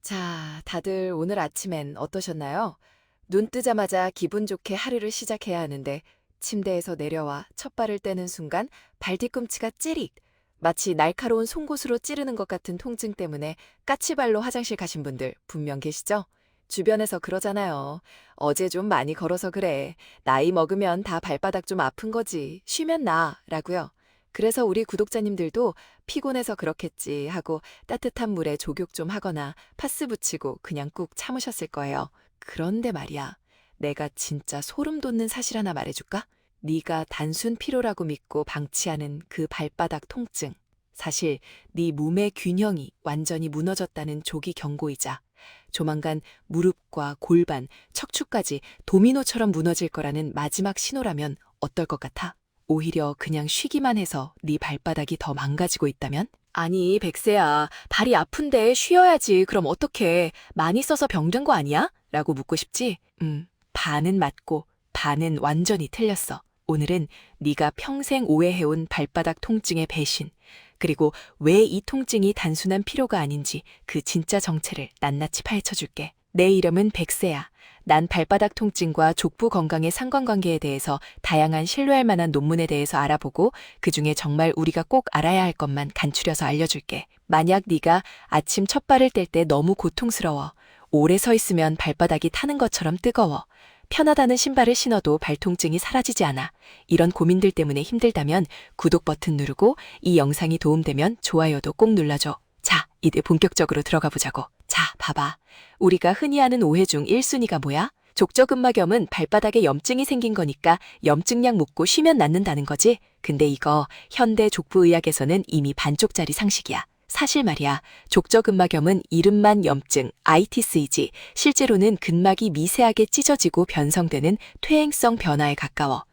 자, 다들 오늘 아침엔 어떠셨나요? 눈 뜨자마자 기분 좋게 하루를 시작해야 하는데 침대에서 내려와 첫 발을 떼는 순간 발 뒤꿈치가 찌릿! 마치 날카로운 송곳으로 찌르는 것 같은 통증 때문에 까치발로 화장실 가신 분들 분명 계시죠? 주변에서 그러잖아요. 어제 좀 많이 걸어서 그래. 나이 먹으면 다 발바닥 좀 아픈 거지. 쉬면 나. 라고요. 그래서 우리 구독자님들도 피곤해서 그렇겠지 하고 따뜻한 물에 족욕 좀 하거나 파스 붙이고 그냥 꾹 참으셨을 거예요. 그런데 말이야, 내가 진짜 소름 돋는 사실 하나 말해줄까? 네가 단순 피로라고 믿고 방치하는 그 발바닥 통증. 사실 네 몸의 균형이 완전히 무너졌다는 조기 경고이자 조만간 무릎과 골반, 척추까지 도미노처럼 무너질 거라는 마지막 신호라면 어떨 것 같아? 오히려 그냥 쉬기만 해서 네 발바닥이 더 망가지고 있다면? 아니, 백세야, 발이 아픈데 쉬어야지. 그럼 어떡해? 많이 써서 병든 거 아니야? 라고 묻고 싶지? 반은 맞고 반은 완전히 틀렸어. 오늘은 네가 평생 오해해온 발바닥 통증의 배신, 그리고 왜 이 통증이 단순한 피로가 아닌지 그 진짜 정체를 낱낱이 파헤쳐줄게. 내 이름은 백세야. 난 발바닥 통증과 족부 건강의 상관관계에 대해서 다양한 신뢰할 만한 논문에 대해서 알아보고 그중에 정말 우리가 꼭 알아야 할 것만 간추려서 알려줄게. 만약 네가 아침 첫 발을 뗄 때 너무 고통스러워, 오래 서 있으면 발바닥이 타는 것처럼 뜨거워, 편하다는 신발을 신어도 발통증이 사라지지 않아, 이런 고민들 때문에 힘들다면 구독 버튼 누르고 이 영상이 도움되면 좋아요도 꼭 눌러줘. 자, 이제 본격적으로 들어가 보자고. 자, 봐봐. 우리가 흔히 하는 오해 중 1순위가 뭐야? 족저근막염은 발바닥에 염증이 생긴 거니까 염증약 먹고 쉬면 낫는다는 거지? 근데 이거 현대 족부의학에서는 이미 반쪽짜리 상식이야. 사실 말이야, 족저근막염은 이름만 염증, 아이티스이지 실제로는 근막이 미세하게 찢어지고 변성되는 퇴행성 변화에 가까워.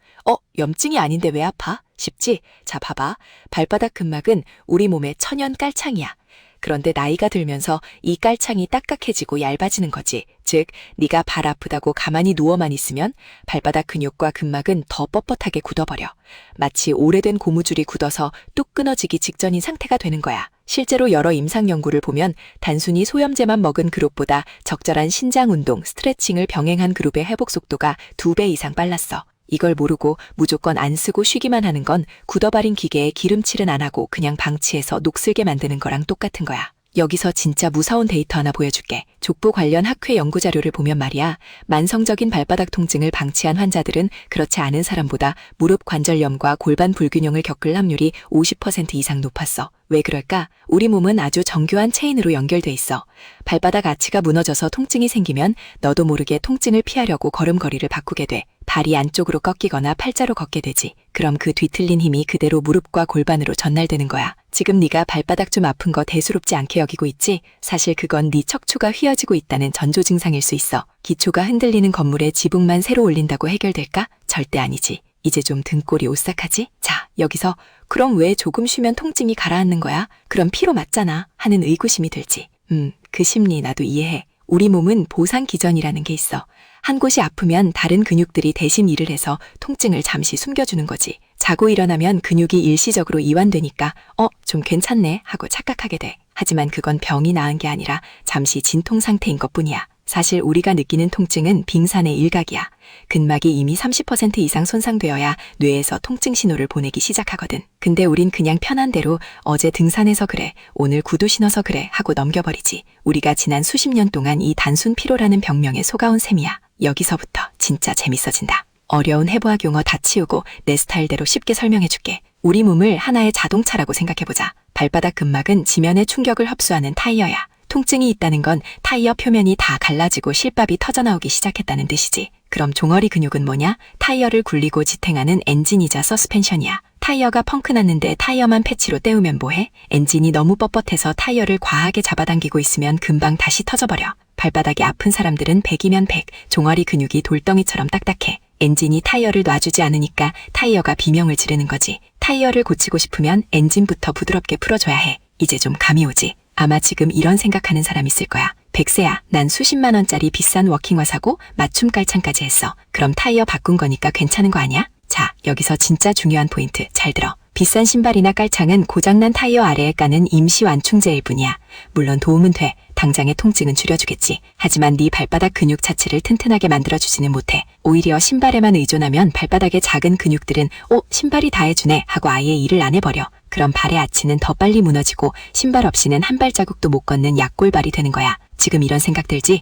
염증이 아닌데 왜 아파? 쉽지? 자, 봐봐. 발바닥 근막은 우리 몸의 천연 깔창이야. 그런데 나이가 들면서 이 깔창이 딱딱해지고 얇아지는 거지. 즉, 네가 발 아프다고 가만히 누워만 있으면 발바닥 근육과 근막은 더 뻣뻣하게 굳어버려. 마치 오래된 고무줄이 굳어서 뚝 끊어지기 직전인 상태가 되는 거야. 실제로 여러 임상 연구를 보면 단순히 소염제만 먹은 그룹보다 적절한 신장 운동, 스트레칭을 병행한 그룹의 회복 속도가 2배 이상 빨랐어. 이걸 모르고 무조건 안 쓰고 쉬기만 하는 건 굳어버린 기계에 기름칠은 안 하고 그냥 방치해서 녹슬게 만드는 거랑 똑같은 거야. 여기서 진짜 무서운 데이터 하나 보여줄게. 족부 관련 학회 연구 자료를 보면 말이야, 만성적인 발바닥 통증을 방치한 환자들은 그렇지 않은 사람보다 무릎 관절염과 골반 불균형을 겪을 확률이 50% 이상 높았어. 왜 그럴까? 우리 몸은 아주 정교한 체인으로 연결돼 있어. 발바닥 아치가 무너져서 통증이 생기면 너도 모르게 통증을 피하려고 걸음걸이를 바꾸게 돼. 다리 안쪽으로 꺾이거나 팔자로 걷게 되지. 그럼 그 뒤틀린 힘이 그대로 무릎과 골반으로 전달되는 거야. 지금 네가 발바닥 좀 아픈 거 대수롭지 않게 여기고 있지? 사실 그건 네 척추가 휘어지고 있다는 전조 증상일 수 있어. 기초가 흔들리는 건물의 지붕만 새로 올린다고 해결될까? 절대 아니지. 이제 좀 등골이 오싹하지? 자, 여기서 그럼 왜 조금 쉬면 통증이 가라앉는 거야? 그럼 피로 맞잖아 하는 의구심이 들지. 그 심리 나도 이해해. 우리 몸은 보상 기전이라는 게 있어. 한 곳이 아프면 다른 근육들이 대신 일을 해서 통증을 잠시 숨겨주는 거지. 자고 일어나면 근육이 일시적으로 이완되니까 좀 괜찮네 하고 착각하게 돼. 하지만 그건 병이 나은 게 아니라 잠시 진통 상태인 것뿐이야. 사실 우리가 느끼는 통증은 빙산의 일각이야. 근막이 이미 30% 이상 손상되어야 뇌에서 통증 신호를 보내기 시작하거든. 근데 우린 그냥 편한 대로 어제 등산해서 그래, 오늘 구두 신어서 그래 하고 넘겨버리지. 우리가 지난 수십 년 동안 이 단순 피로라는 병명에 속아온 셈이야. 여기서부터 진짜 재밌어진다. 어려운 해부학 용어 다 치우고 내 스타일대로 쉽게 설명해줄게. 우리 몸을 하나의 자동차라고 생각해보자. 발바닥 근막은 지면의 충격을 흡수하는 타이어야. 통증이 있다는 건 타이어 표면이 다 갈라지고 실밥이 터져나오기 시작했다는 뜻이지. 그럼 종아리 근육은 뭐냐? 타이어를 굴리고 지탱하는 엔진이자 서스펜션이야. 타이어가 펑크 났는데 타이어만 패치로 때우면 뭐해? 엔진이 너무 뻣뻣해서 타이어를 과하게 잡아당기고 있으면 금방 다시 터져버려. 발바닥이 아픈 사람들은 100이면 100, 종아리 근육이 돌덩이처럼 딱딱해. 엔진이 타이어를 놔주지 않으니까 타이어가 비명을 지르는 거지. 타이어를 고치고 싶으면 엔진부터 부드럽게 풀어줘야 해. 이제 좀 감이 오지? 아마 지금 이런 생각하는 사람 있을 거야. 백세야, 난 수십만 원짜리 비싼 워킹화 사고 맞춤 깔창까지 했어. 그럼 타이어 바꾼 거니까 괜찮은 거 아니야? 자, 여기서 진짜 중요한 포인트 잘 들어. 비싼 신발이나 깔창은 고장난 타이어 아래에 까는 임시 완충제일 뿐이야. 물론 도움은 돼. 당장의 통증은 줄여주겠지. 하지만 네 발바닥 근육 자체를 튼튼하게 만들어주지는 못해. 오히려 신발에만 의존하면 발바닥의 작은 근육들은 신발이 다 해주네 하고 아예 일을 안 해버려. 그럼 발의 아치는 더 빨리 무너지고 신발 없이는 한 발자국도 못 걷는 약골발이 되는 거야. 지금 이런 생각 들지?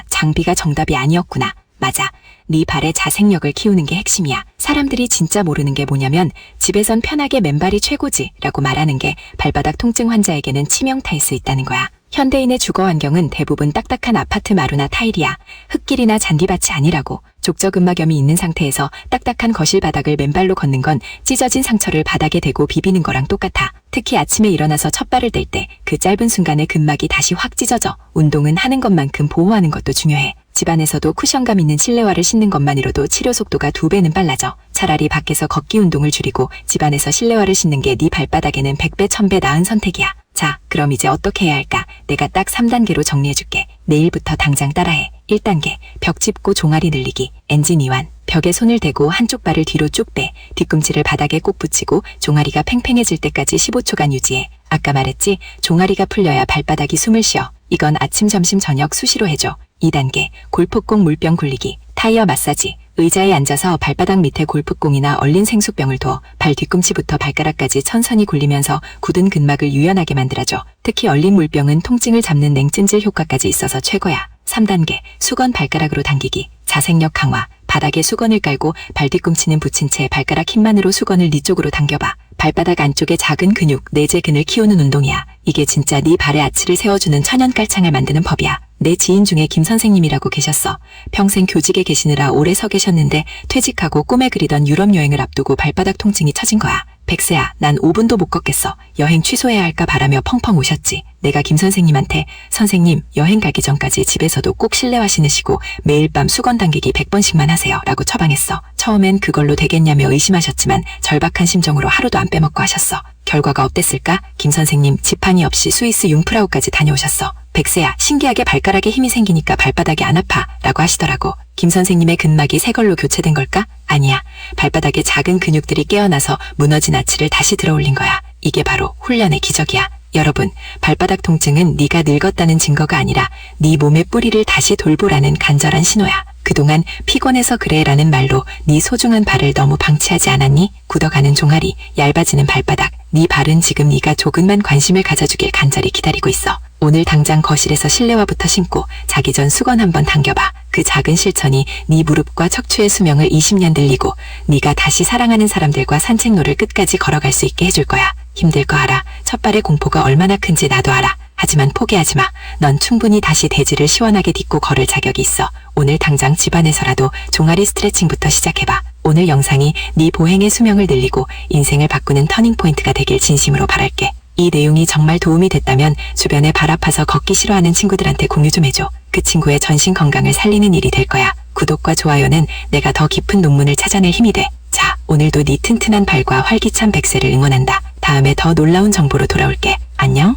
장비가 정답이 아니었구나. 맞아. 네 발의 자생력을 키우는 게 핵심이야. 사람들이 진짜 모르는 게 뭐냐면 집에선 편하게 맨발이 최고지 라고 말하는 게 발바닥 통증 환자에게는 치명타일 수 있다는 거야. 현대인의 주거 환경은 대부분 딱딱한 아파트 마루나 타일이야. 흙길이나 잔디밭이 아니라고. 족저근막염이 있는 상태에서 딱딱한 거실 바닥을 맨발로 걷는 건 찢어진 상처를 바닥에 대고 비비는 거랑 똑같아. 특히 아침에 일어나서 첫 발을 뗄 때 그 짧은 순간에 근막이 다시 확 찢어져. 운동은 하는 것만큼 보호하는 것도 중요해. 집안에서도 쿠션감 있는 실내화를 신는 것만으로도 치료 속도가 2배는 빨라져. 차라리 밖에서 걷기 운동을 줄이고 집안에서 실내화를 신는 게 네 발바닥에는 100배 1000배 나은 선택이야. 자, 그럼 이제 어떻게 해야 할까? 내가 딱 3단계로 정리해줄게. 내일부터 당장 따라해. 1단계, 벽 짚고 종아리 늘리기. 엔진 이완. 벽에 손을 대고 한쪽 발을 뒤로 쭉 빼. 뒤꿈치를 바닥에 꼭 붙이고 종아리가 팽팽해질 때까지 15초간 유지해. 아까 말했지? 종아리가 풀려야 발바닥이 숨을 쉬어. 이건 아침, 점심, 저녁 수시로 해줘. 2단계, 골프공 물병 굴리기. 타이어 마사지. 의자에 앉아서 발바닥 밑에 골프공이나 얼린 생수병을 둬 발 뒤꿈치부터 발가락까지 천천히 굴리면서 굳은 근막을 유연하게 만들어줘. 특히 얼린 물병은 통증을 잡는 냉찜질 효과까지 있어서 최고야. 3단계, 수건 발가락으로 당기기. 자생력 강화. 바닥에 수건을 깔고 발 뒤꿈치는 붙인 채 발가락 힘만으로 수건을 네 쪽으로 당겨봐. 발바닥 안쪽에 작은 근육, 내재근을 키우는 운동이야. 이게 진짜 네 발의 아치를 세워주는 천연 깔창을 만드는 법이야. 내 지인 중에 김 선생님이라고 계셨어. 평생 교직에 계시느라 오래 서 계셨는데 퇴직하고 꿈에 그리던 유럽 여행을 앞두고 발바닥 통증이 처진 거야. 백세야, 난 5분도 못 걷겠어. 여행 취소해야 할까 바라며 펑펑 우셨지. 내가 김 선생님한테 선생님, 여행 가기 전까지 집에서도 꼭 실내화 신으시고 매일 밤 수건 당기기 100번씩만 하세요 라고 처방했어. 처음엔 그걸로 되겠냐며 의심하셨지만 절박한 심정으로 하루도 안 빼먹고 하셨어. 결과가 어땠을까? 김 선생님 지판이 없이 스위스 융프라우까지 다녀오셨어. 백세야, 신기하게 발가락에 힘이 생기니까 발바닥이 안 아파 라고 하시더라고. 김 선생님의 근막이 새 걸로 교체된 걸까? 아니야. 발바닥에 작은 근육들이 깨어나서 무너진 아치를 다시 들어올린 거야. 이게 바로 훈련의 기적이야. 여러분, 발바닥 통증은 네가 늙었다는 증거가 아니라 네 몸의 뿌리를 다시 돌보라는 간절한 신호야. 그동안 피곤해서 그래라는 말로 네 소중한 발을 너무 방치하지 않았니? 굳어가는 종아리, 얇아지는 발바닥, 네 발은 지금 네가 조금만 관심을 가져주길 간절히 기다리고 있어. 오늘 당장 거실에서 실내화부터 신고 자기 전 수건 한번 당겨봐. 그 작은 실천이 네 무릎과 척추의 수명을 20년 늘리고 네가 다시 사랑하는 사람들과 산책로를 끝까지 걸어갈 수 있게 해줄 거야. 힘들 거 알아. 첫 발의 공포가 얼마나 큰지 나도 알아. 하지만 포기하지 마. 넌 충분히 다시 대지를 시원하게 딛고 걸을 자격이 있어. 오늘 당장 집안에서라도 종아리 스트레칭부터 시작해봐. 오늘 영상이 네 보행의 수명을 늘리고 인생을 바꾸는 터닝포인트가 되길 진심으로 바랄게. 이 내용이 정말 도움이 됐다면 주변에 발 아파서 걷기 싫어하는 친구들한테 공유 좀 해줘. 그 친구의 전신 건강을 살리는 일이 될 거야. 구독과 좋아요는 내가 더 깊은 논문을 찾아낼 힘이 돼. 자, 오늘도 네 튼튼한 발과 활기찬 백세를 응원한다. 다음에 더 놀라운 정보로 돌아올게. 안녕.